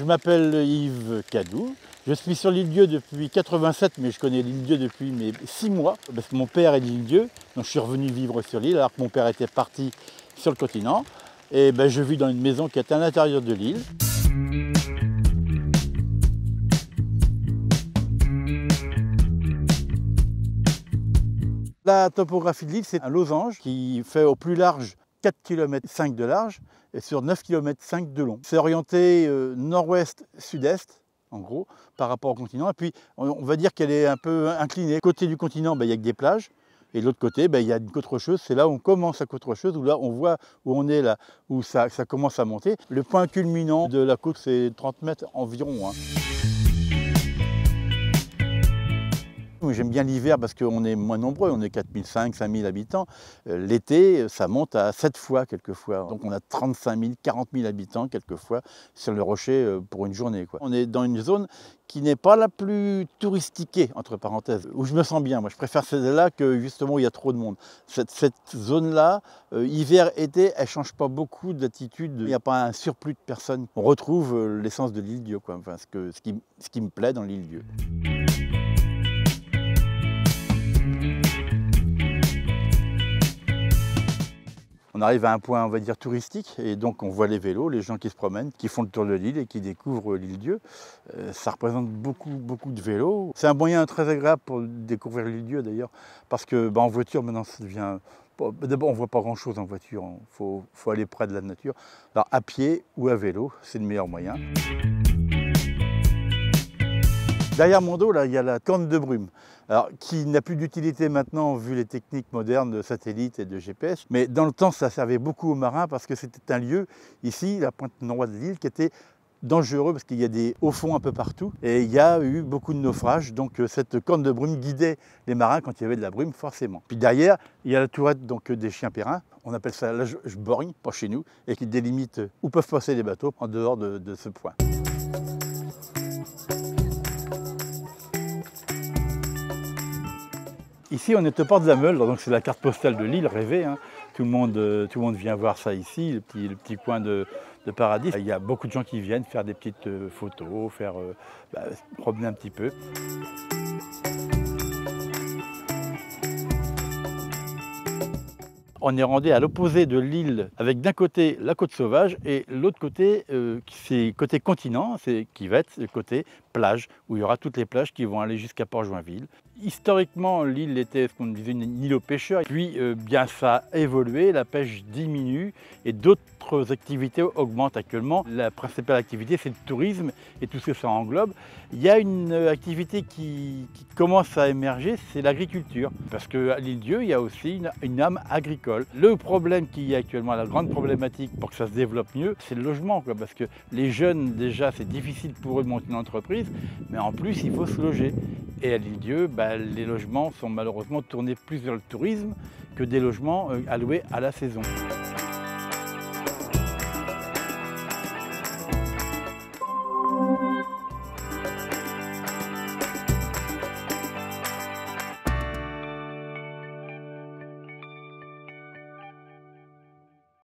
m'appelle Yves Cadou. Je suis sur l'île Dieu depuis 87, mais je connais l'île Dieu depuis 6 mois, parce que mon père est de l'île Dieu, donc je suis revenu vivre sur l'île, alors que mon père était parti sur le continent. Et ben, je vis dans une maison qui est à l'intérieur de l'île. La topographie de l'île, c'est un losange qui fait au plus large 4,5 km de large et sur 9,5 km de long. C'est orienté nord-ouest-sud-est, en gros, par rapport au continent. Et puis, on va dire qu'elle est un peu inclinée. Côté du continent, il y a que des plages. Et de l'autre côté, il y a une côte rocheuse. C'est là où on commence à côte rocheuse, où là, on voit où on est, là, où ça commence à monter. Le point culminant de la côte, c'est 30 mètres environ. J'aime bien l'hiver parce qu'on est moins nombreux, on est 4500, 5000 habitants. L'été, ça monte à 7 fois quelquefois. Donc on a 35 000, 40 000 habitants quelquefois sur le rocher pour une journée. On est dans une zone qui n'est pas la plus touristiquée, entre parenthèses, où je me sens bien. Moi, je préfère celle-là que justement où il y a trop de monde. Cette zone-là, hiver, été, elle ne change pas beaucoup d'attitude. Il n'y a pas un surplus de personnes. On retrouve l'essence de l'île Dieu, enfin, ce qui me plaît dans l'île Dieu. On arrive à un point, on va dire, touristique, et donc on voit les vélos, les gens qui se promènent, qui font le tour de l'île et qui découvrent l'île Dieu. Ça représente beaucoup de vélos. C'est un moyen très agréable pour découvrir l'île Dieu d'ailleurs, parce que en voiture maintenant ça devient... D'abord on ne voit pas grand chose en voiture, il faut aller près de la nature. Alors à pied ou à vélo, c'est le meilleur moyen. Derrière mon dos, là, il y a la corne de brume, alors, qui n'a plus d'utilité maintenant vu les techniques modernes de satellites et de GPS. Mais dans le temps, ça servait beaucoup aux marins parce que c'était un lieu, ici, la pointe nord de l'île, qui était dangereux parce qu'il y a des hauts fonds un peu partout. Et il y a eu beaucoup de naufrages, donc cette corne de brume guidait les marins quand il y avait de la brume, forcément. Puis derrière, il y a la tourette donc, des chiens périns. On appelle ça la borgne, pas chez nous, et qui délimite où peuvent passer les bateaux en dehors de ce point. Ici, on est au port de la Meule, donc c'est la carte postale de l'île rêvée. Tout le monde vient voir ça ici, le petit coin de paradis. Il y a beaucoup de gens qui viennent faire des petites photos, se promener un petit peu. On est rendu à l'opposé de l'île, avec d'un côté la côte sauvage et l'autre côté, c'est côté continent, qui va être le côté plage, où il y aura toutes les plages qui vont aller jusqu'à Port-Joinville. Historiquement, l'île était ce qu'on disait une île aux pêcheurs, puis bien ça a évolué, la pêche diminue et d'autres activités augmentent actuellement. La principale activité, c'est le tourisme et tout ce que ça englobe. Il y a une activité qui commence à émerger, c'est l'agriculture, parce qu'à l'île Dieu, il y a aussi une âme agricole. Le problème qu'il y a actuellement, la grande problématique pour que ça se développe mieux, c'est le logement, parce que les jeunes, déjà, c'est difficile pour eux de monter une entreprise, mais en plus, il faut se loger. Et à l'île Dieu, les logements sont malheureusement tournés plus vers le tourisme que des logements alloués à la saison.